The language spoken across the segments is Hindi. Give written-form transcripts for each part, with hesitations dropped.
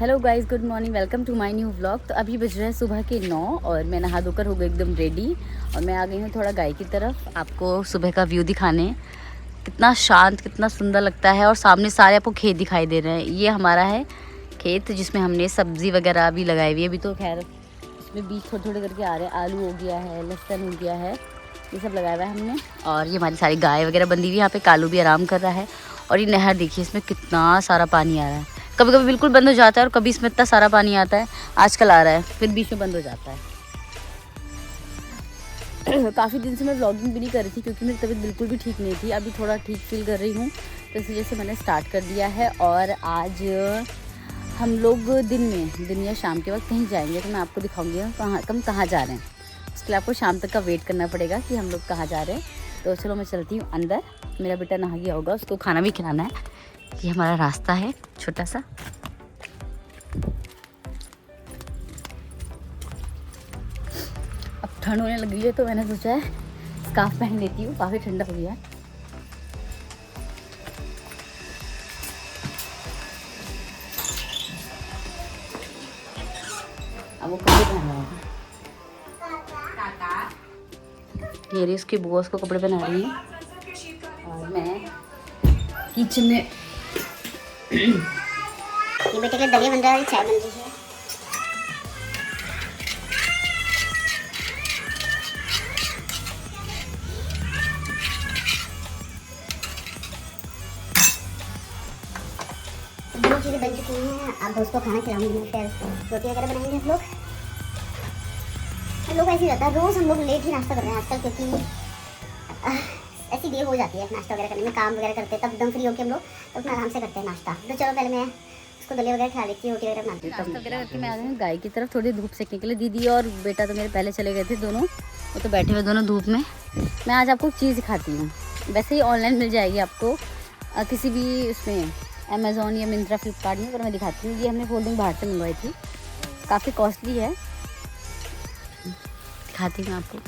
Hello guys, good morning, welcome to my new vlog. तो अभी बज रहा है सुबह के 9 और मैं नहा धोकर हो गई एकदम रेडी और मैं आ गई हूँ थोड़ा गाय की तरफ आपको सुबह का व्यू दिखाने। कितना शांत, कितना सुंदर लगता है और सामने सारे आपको खेत दिखाई दे रहे हैं। ये हमारा है खेत जिसमें हमने सब्ज़ी वगैरह भी लगाई हुई है। अभी तो खैर इसमें बीज थोड़े थोड़े करके आ रहे हैं। आलू हो गया है, लहसुन हो गया है, ये सब लगाया हुआ है हमने। और ये हमारी सारी गाय वगैरह बंधी हुई है। यहाँ पे कालू भी आराम कर रहा है और ये नहर देखिए, इसमें कितना सारा पानी आ रहा है। कभी कभी बिल्कुल बंद हो जाता है और कभी इसमें इतना सारा पानी आता है। आजकल आ रहा है फिर बीच में बंद हो जाता है। काफ़ी दिन से मैं व्लॉगिंग भी नहीं कर रही थी क्योंकि मेरी तबीयत बिल्कुल भी ठीक नहीं थी। अभी थोड़ा ठीक फील कर रही हूँ तो इस वजह से मैंने स्टार्ट कर दिया है। और आज हम लोग दिन या शाम के वक्त कहीं जाएंगे तो मैं आपको दिखाऊंगी हम कहाँ जा रहे हैं। उसके लिए आपको शाम तक का वेट करना पड़ेगा कि हम लोग कहाँ जा रहे हैं। तो चलो मैं चलती हूँ अंदर। मेरा बेटा नहा गया होगा, उसको खाना भी खिलाना है। ये हमारा रास्ता है छोटा सा। अब ठंड होने लगी है तो मैंने सोचा है स्कार्फ पहन लेती हूँ, काफ़ी ठंडा हो गया है। अब वो कपड़े पहन रहा है। ये रही उसकी बुआ उसको कपड़े पहना रही है और मैं किचन में ये बेटे के लिए दलिया बन रहा है, चाय बन रही है। दोनों चीज़ें बन चुकी हैं। अब दोस्तों को खाना खिलाऊंगी, फिर रोटी वगैरह बनाएंगे हम लोग ऐसे ही रहता है। रोज़ हम लोग लेट ही नाश्ता कर रहे हैं आजकल, क्योंकि ऐसी देर हो जाती है नाश्ता वगैरह करने में। काम वगैरह करते हैं तब एकदम फ्री होकर हम लोग तो अपना आराम से करते हैं नाश्ता। तो चलो पहले मैं उसको दलिया वगैरह खिला लेती हूँ, रोटी वगैरह बनाती हूँ। नाश्ता वगैरह करके मैं आ गई हूँ गाय की तरफ थोड़ी धूप सेकने के लिए। दीदी और बेटा तो मेरे पहले चले गए थे दोनों, वो तो बैठे हुए दोनों धूप में। मैं आज आपको एक चीज़ दिखाती हूँ। वैसे ही ऑनलाइन मिल जाएगी आपको किसी भी उसमें, अमेज़ॉन या मिंत्रा, फ्लिपकार्ट में, पर मैं दिखाती हूँ। ये हमने फोल्डिंग बाहर से मंगवाई थी, काफ़ी कॉस्टली है। दिखाती हूँ आपको।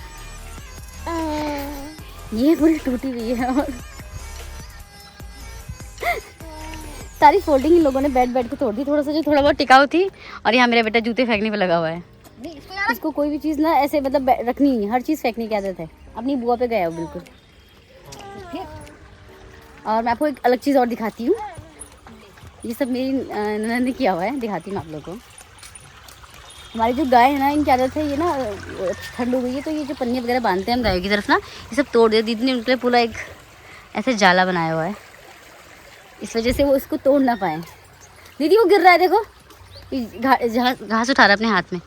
ये पूरी टूटी हुई है और सारी फोल्डिंग इन लोगों ने बैठ बैठ के तोड़ दी। थोड़ा बहुत टिकाऊ थी। और यहाँ मेरा बेटा जूते फेंकने पे लगा हुआ है। इसको कोई भी चीज़ ना ऐसे मतलब रखनी नहीं, हर चीज़ फेंकने की आदत है। अपनी बुआ पे गया हो बिल्कुल। और मैं आपको एक अलग चीज़ और दिखाती हूँ। ये सब मेरी ननद ने किया हुआ है, दिखाती हूँ आप लोगों को। हमारी जो गाय है ना, इनकी आदत है ये ना, ठंड हो गई है तो ये जो पन्नी वगैरह बांधते हैं हम गायों की तरफ ना, ये सब तोड़ दिया। दीदी ने उनके लिए पूरा एक ऐसे जाला बनाया हुआ है, इस वजह से वो इसको तोड़ ना पाए। दीदी वो गिर रहा है, देखो घास उठा रहा है अपने हाथ में।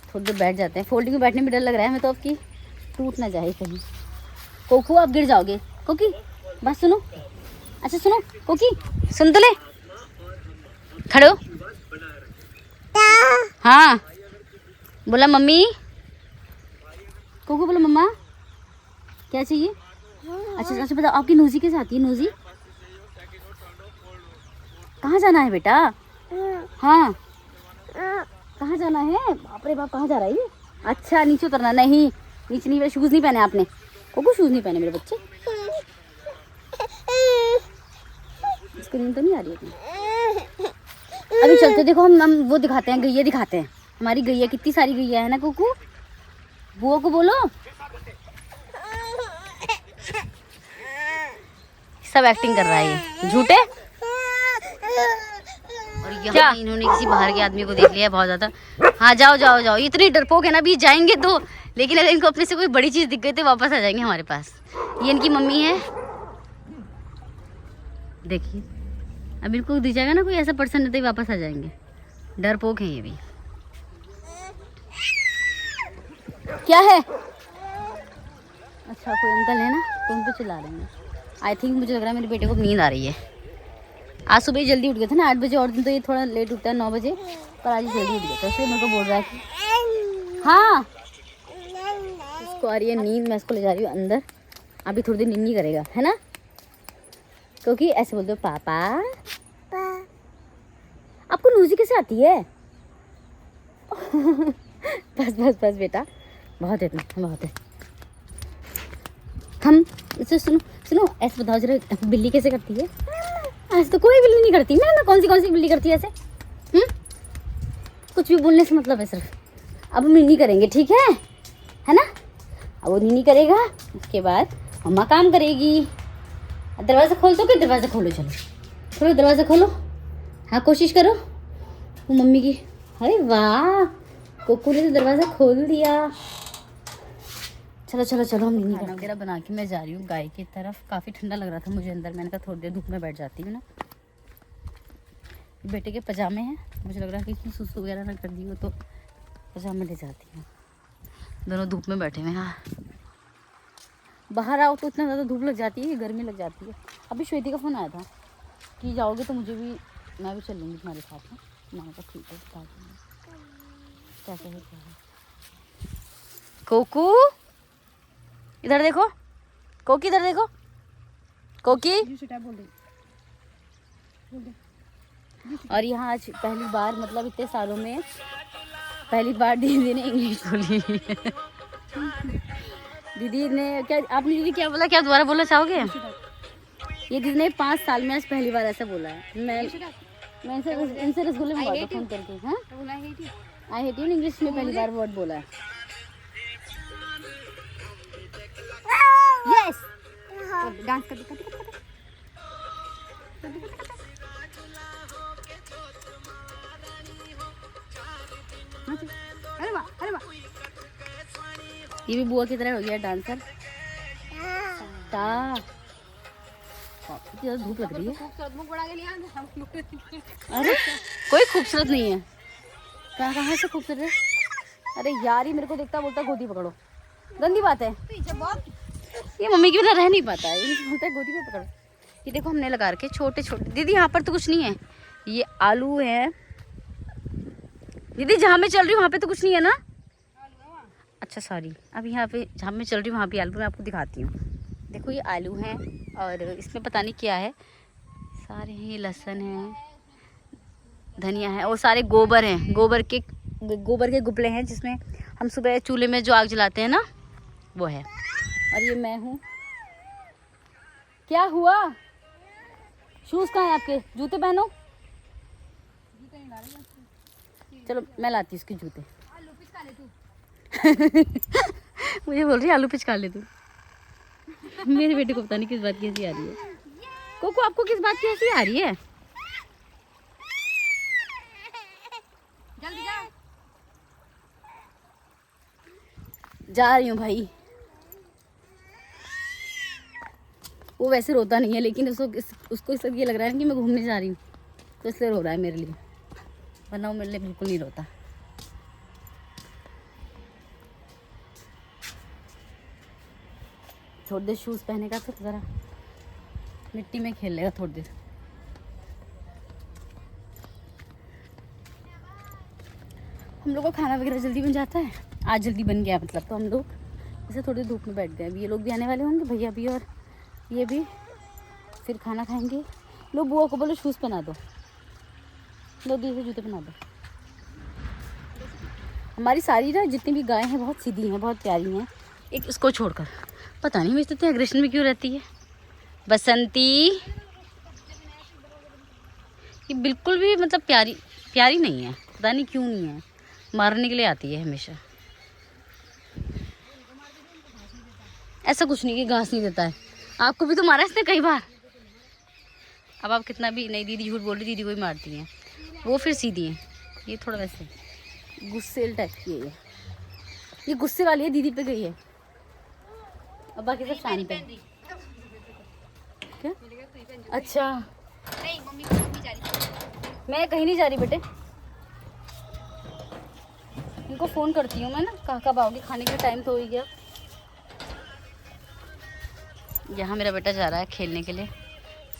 थोड़ी देर बैठ जाते हैं। फोल्डिंग में बैठने में डर लग रहा है हमें तो, आपकी टूट ना जाए कहीं। कोकू आप गिर जाओगे। कोकी बस सुनो, अच्छा सुनो कोकी, सुन तो ले, खड़े हो। हाँ बोला मम्मी। कोकू बोला मम्मा क्या चाहिए। अच्छा बताओ, आपकी नूजी कैसे आती है। नूजी कहाँ जाना है बेटा। हाँ कहाँ जाना है। बाप रे बाप, कहाँ जा रहा है ये। अच्छा नीचे उतरना। नहीं नीचे नहीं, मेरे शूज़ नहीं पहने आपने। कोकू शूज़ नहीं पहने मेरे बच्चे। इसको नींद तो नहीं आ रही है। अभी चलते, देखो हम वो दिखाते हैं, गैया दिखाते हैं। हमारी गैया कितनी सारी गैया है ना कोकू। बुआ को बोलो। सब एक्टिंग कर रहा है ये, झूठे। और यहाँ इन्होंने किसी बाहर के आदमी को देख लिया बहुत ज्यादा। हाँ जाओ जाओ जाओ, इतनी डरपोक है ना, अभी जाएंगे तो, लेकिन अगर इनको अपने से कोई बड़ी चीज दिख गई तो वापस आ जाएंगे हमारे पास। ये इनकी मम्मी है, देखिए। अब इनको दिख जाएगा ना कोई ऐसा पर्सन, नहीं तो वापस आ जाएंगे। डरपोक है ये भी। क्या है। अच्छा कोई अंकल है ना, तो उन पे चिल्ला रहे हैं। आई थिंक मुझे लग रहा है मेरे बेटे को नींद आ रही है। आज सुबह जल्दी उठ गया था ना 8 बजे, और दिन तो ये थोड़ा लेट उठता है 9 बजे, पर आज जल्दी उठ गया था। इसलिए मेरे को बोल रहा है कि हाँ इसको आ रही है नींद, मैं इसको ले जा रही हूँ अंदर। अभी थोड़ी देर नींद नहीं करेगा, है ना, क्योंकि ऐसे बोलते हो पापा। आपको नूजी कैसे आती है। बस बस बस बेटा, बहुत है इतना, बहुत है। हम इसे सुनो सुनो, ऐसे बताओ जरा, बिल्ली कैसे करती है। ऐसे तो कोई बिल्ली नहीं करती। मैं कौन सी बिल्ली करती है ऐसे? कुछ भी बोलने से मतलब है सिर्फ। अब हम नहीं करेंगे, ठीक है ना? अब वो नहीं करेगा, उसके बाद मम्मा काम करेगी। दरवाज़ा खोल दो, कि दरवाज़ा खोलो, चलो दरवाज़ा खोलो। हाँ कोशिश करो। वो मम्मी की, अरे वाह, कोकू ने तो दरवाज़ा खोल दिया। चलो हम नहीं खाना वगैरह बना के मैं जा रही हूँ गाय की तरफ। काफ़ी ठंडा लग रहा था मुझे अंदर, मैंने कहा थोड़ी देर धूप में बैठ जाती हूँ ना। बेटे के पजामे हैं, मुझे लग रहा है कि इसमें सुसु वगैरह ना कर दी हो तो पजामे ले जाती हूँ। दोनों धूप में बैठे हुए हैं। हाँ, बाहर आओ तो इतना ज़्यादा धूप लग जाती है, गर्मी लग जाती है। अभी श्वेती का फ़ोन आया था कि जाओगे तो मुझे भी, मैं भी चलूँगी तुम्हारे साथ में। मैंने कहा ठीक है, बता दूँगी कैसे है क्या है। कोकू इधर देखो, कोकी इधर देखो, कोकी। और यहाँ आज पहली बार, मतलब इतने सालों में पहली बार दीदी ने इंग्लिश बोली। दीदी ने क्या, आपने दीदी क्या बोला, क्या दोबारा बोलना चाहोगे? ये दीदी ने 5 साल में आज पहली बार ऐसा बोला है। मैं इनसे रसगुल्ले मंगवाता फ़ोन करके। हाँ, आई हेट यू इंग्लिश में पहली बार वर्ड बोला है। यस, डांस कर दिखा। अरे वाह, ये भी बुआ की तरह हो गया डांसर। इतनी धूप लग रही है। अरे कोई खूबसूरत नहीं है। कहाँ से खूबसूरत है? अरे यार, ही मेरे को देखता बोलता गोदी पकड़ो। गंदी बात है, ये मम्मी की बिना रह नहीं पाता है। ये बोलता है गोदी में पकड़ो। ये देखो हमने लगा रखे छोटे छोटे। दीदी यहाँ पर तो कुछ नहीं है, ये आलू है। दीदी जहाँ मैं चल रही हूँ वहाँ पे तो कुछ नहीं है ना? अच्छा सॉरी, अब यहाँ पे जहाँ मैं चल रही हूँ वहाँ पे आलू, मैं आपको दिखाती हूँ। देखो ये आलू हैं और इसमें पता नहीं क्या है, सारे हैं। लहसुन है, धनिया है, और सारे गोबर हैं। गोबर के गुपले हैं जिसमें हम सुबह चूल्हे में जो आग जलाते हैं ना, वो है। और ये मैं हूँ। क्या हुआ? शूज़ कहाँ हैं आपके? जूते पहनो। चलो मैं लाती हूँ इसके जूते। मुझे बोल रही है आलू पिचका ले तू। मेरे बेटे को पता नहीं किस बात की हंसी आ रही है। कोको आपको किस बात की हंसी आ रही है? जल्दी जा रही हूँ भाई। वो वैसे रोता नहीं है, लेकिन उसको इस ये लग रहा है कि मैं घूमने जा रही हूँ, तो इसलिए रो रहा है मेरे लिए, वरना वो मेरे लिए बिल्कुल नहीं रोता। थोड़ी देर शूज़ पहने का, फिर ज़रा मिट्टी में खेल लेगा थोड़ी देर। हम लोग का खाना वगैरह जल्दी बन जाता है, आज जल्दी बन गया मतलब, तो हम लोग जैसे थोड़ी धूप में बैठ गए। अभी ये लोग भी आने वाले होंगे, भैया भी और ये भी, फिर खाना खाएंगे। लो बुआ को बोलो शूज़ पहना दो, लो दूसरे जूते पहना दो। हमारी सारी ना जितनी भी गायें हैं बहुत सीधी हैं, बहुत प्यारी हैं, एक इसको छोड़कर। पता नहीं मुझे इतने एग्रेशन में क्यों रहती है बसंती। ये बिल्कुल भी मतलब प्यारी नहीं है, पता नहीं क्यों नहीं है, मारने के लिए आती है हमेशा। ऐसा कुछ नहीं कि घास नहीं देता है, आपको भी तो मारा इसने कई बार। अब आप कितना भी, नहीं दीदी झूठ बोल रही, दीदी को भी मारती हैं, वो फिर सीधी हैं। ये थोड़ा वैसे गुस्सेल टाइप की है, ये गुस्से वाली है, दीदी पे गई है, अब बाकी सब शांत है। क्या? अच्छा मैं कहीं नहीं जा रही बेटे, इनको फ़ोन करती हूँ मैं ना, कब आओगे, खाने का टाइम तो हो ही गया। यहाँ मेरा बेटा जा रहा है खेलने के लिए,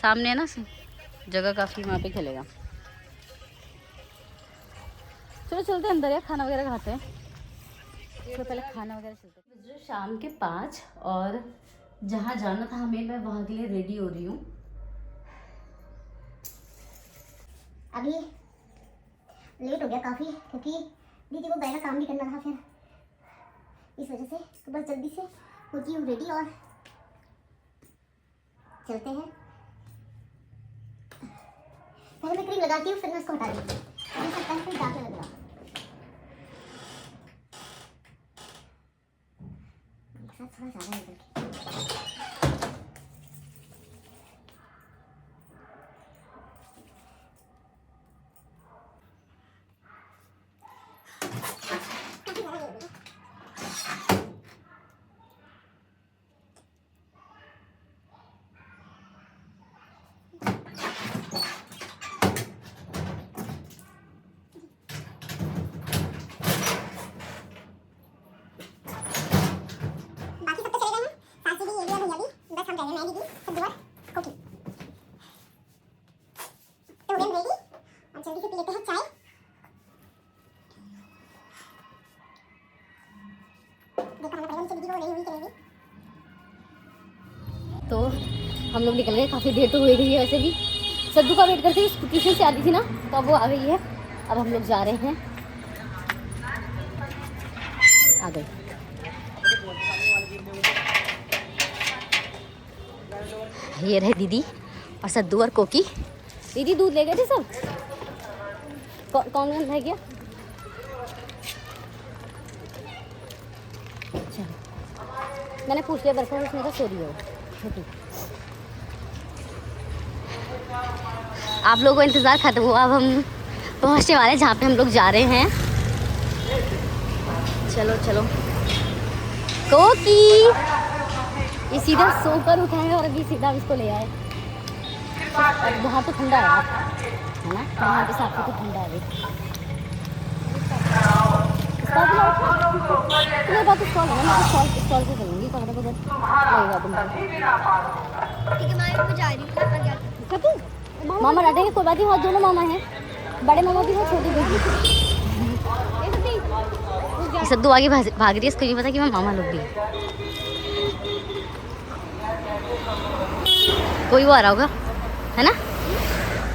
सामने है ना जगह काफ़ी, वहाँ पे खेलेगा। चलो चलते हैं अंदर यार, खाना वगैरह खाते हैं। तो पहले खाना वगैरह चलते हैं। शाम के 5 और जहाँ जाना था हमें, मैं वहाँ के लिए रेडी हो रही हूँ। अभी लेट हो गया काफ़ी, क्योंकि दीदी को बैग का काम भी करना था, फिर इस वजह से तो बस जल्दी से होती हूँ रेडी और चलते हैं। पहले मैं क्रीम लगाती हूँ, फिर मैं उसको हटा देती हूँ। मुझे लगता है फिर दाग लगेगा। थोड़ा ज़्यादा निकल के तो हम लोग निकल गए, काफ़ी देर तो हो गई है वैसे भी। सद्दू का वेट करते हुए ट्यूशन से आती थी ना, तो अब वो आ गई है। अब हम लोग जा रहे हैं, आ गए। ये रहे दीदी और सद्दू और कोकी। दीदी दूध ले गए थे सब? कौन रह गया? अच्छा, मैंने पूछ लिया बर्फा, उसने कहा सॉरी हो छोटी। आप लोगों का इंतज़ार खत्म हुआ, अब हम पहुंचने वाले हैं जहाँ पे हम लोग जा रहे हैं। चलो चलो। कोकी ये सीधा सोकर उठा है और अभी सीधा इसको ले आए। और बाहर तो ठंडा है ना, यहाँ पे साफ तो ठंडा है। तुम्हें बात स्टॉल है ना, मैं स्टॉल पे करूँगी, कपड़े को लगेगा तुमको। ठीक है, मैं जा रही हूँ। मामा डांटेंगे, कोई बात नहीं, और दोनों मामा हैं, बड़े मामा भी हैं, छोटी भी। सद्दू आगे भाग रही है, इसको नहीं पता कि मैं मामा लोग भी हैं। कोई वो आ रहा होगा, है ना?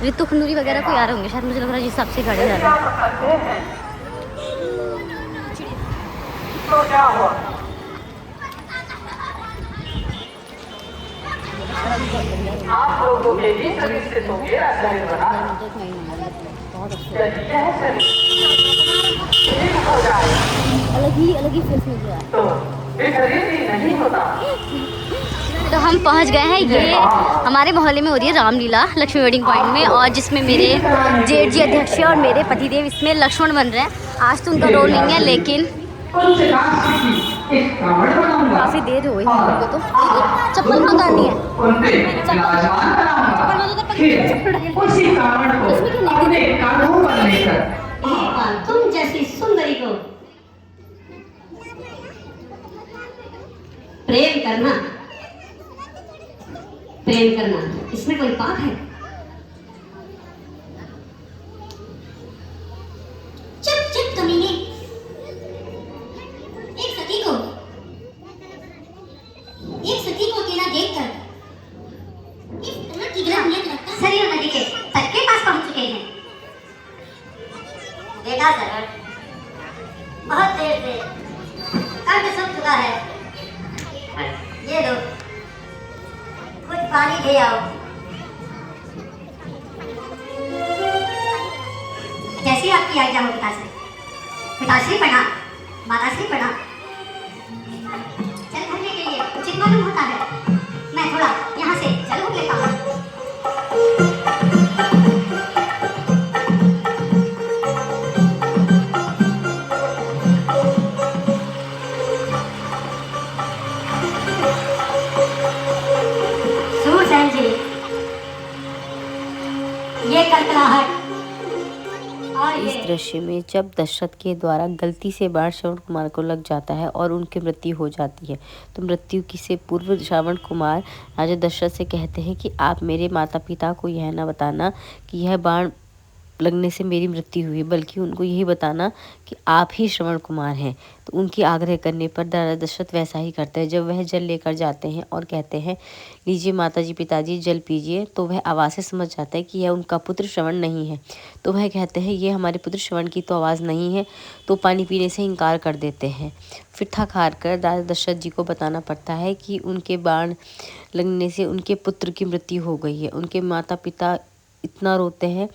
रितु खंडूरी वगैरह कोई आ रहे होंगे शायद, मुझे लग रहा है जिस हिसाब से गाड़ी जा रही है। आप लोगों के लिए सर्विस हो गया बहुत अच्छा, अलग ही फेस मिल रहा है। नहीं होता। तो हम पहुंच गए हैं, ये हमारे मोहल्ले में हो रही है रामलीला लक्ष्मी वेडिंग पॉइंट में, और जिसमें मेरे जेठ जी अध्यक्ष है और मेरे पतिदेव इसमें लक्ष्मण बन रहे हैं। आज तो उनका रोल नहीं है, लेकिन काफ़ी देर हो गई हमको। तो चप्पल तो उतारनी है, तुम जैसी सुंदरी को प्रेम करना इसमें कोई पाप है? चुप चुप कमीने, एक सती को अकेला देखकर इतना किगरा नियत लगता। सरयू नदी के तट के पास पहुंच चुके हैं। देखा सर, बहुत देर से कंठ सूख चुका है। ये लो, कुछ पानी ले आओ। जैसी आपकी आज्ञा हो पिताश्री प्रणाम, माताश्री प्रणाम। चल भरने के लिए उचित मालूम होता है, मैं थोड़ा यहाँ से चल घूम लेता हूँ। इस दृश्य में जब दशरथ के द्वारा गलती से बाण श्रवण कुमार को लग जाता है और उनकी मृत्यु हो जाती है, तो मृत्यु की से पूर्व श्रवण कुमार राजा दशरथ से कहते हैं कि आप मेरे माता पिता को यह न बताना कि यह बाण लगने से मेरी मृत्यु हुई, बल्कि उनको यही बताना कि आप ही श्रवण कुमार हैं। तो उनकी आग्रह करने पर राजा दशरथ वैसा ही करते हैं। जब वह जल लेकर जाते हैं और कहते हैं लीजिए माताजी पिताजी जल पीजिए, तो वह आवाज़ से समझ जाता है कि यह उनका पुत्र श्रवण नहीं है। तो वह कहते हैं ये हमारे पुत्र श्रवण की तो आवाज़ नहीं है, तो पानी पीने से इनकार कर देते हैं। फिर थक हार कर राजा दशरथ जी को बताना पड़ता है कि उनके बाण लगने से उनके पुत्र की मृत्यु हो गई है। उनके माता पिता इतना रोते हैं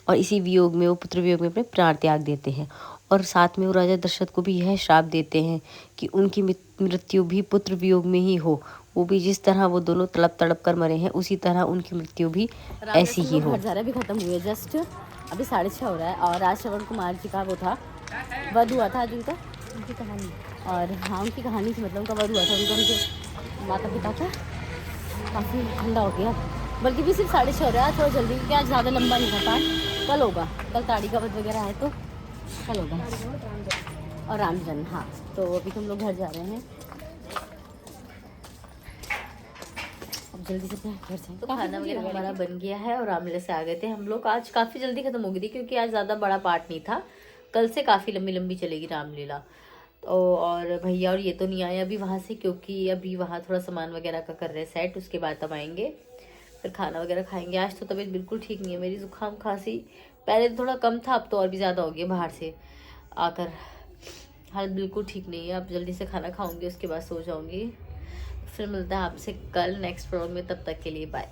और इसी वियोग में वो पुत्र वियोग में अपने प्राण त्याग देते हैं। और साथ में वो राजा दशरथ को भी यह श्राप देते हैं कि उनकी मृत्यु भी पुत्र वियोग में ही हो, वो भी जिस तरह वो दोनों तड़प तड़प कर मरे हैं उसी तरह उनकी मृत्यु भी ऐसी ही हो। घर भी खत्म हुई है, जस्ट अभी 6:30 हो रहा है। और आज श्रवण कुमार जी का वो था, वध हुआ था आज उनकी कहानी। और हाँ, उनकी कहानी थी, मतलब उनका वध हुआ था, उनके माता पिता का। काफ़ी ठंडा हो गया, बल्कि भी सिर्फ 6:30 हो रहा है, थोड़ा जल्दी, क्योंकि आज ज़्यादा लंबा नहीं था पाठ। कल होगा, कल ताड़ी का वध वगैरह है तो कल होगा। और राम जन्म, हाँ। तो अभी तुम लोग घर जा रहे हैं, अब जल्दी से अपने घर जाएं। तो खाना वगैरह हमारा बन गया है और रामलीला से आ गए थे हम लोग। आज काफ़ी जल्दी ख़त्म हो गई थी क्योंकि आज ज़्यादा बड़ा पार्ट नहीं था। कल से काफ़ी लंबी लंबी चलेगी रामलीला। तो और भैया और ये तो नहीं आए अभी वहाँ से, क्योंकि अभी वहाँ थोड़ा सामान वगैरह का कर रहे हैं सेट, उसके बाद तब आएंगे, फिर खाना वगैरह खाएंगे। आज तो तबीयत बिल्कुल ठीक नहीं है मेरी, जुकाम खांसी पहले तो थोड़ा कम था, अब तो और भी ज़्यादा हो गया बाहर से आकर। हालत बिल्कुल ठीक नहीं है। अब जल्दी से खाना खाऊंगी, उसके बाद सो जाऊंगी। फिर मिलता है आपसे कल नेक्स्ट व्लॉग में, तब तक के लिए बाय।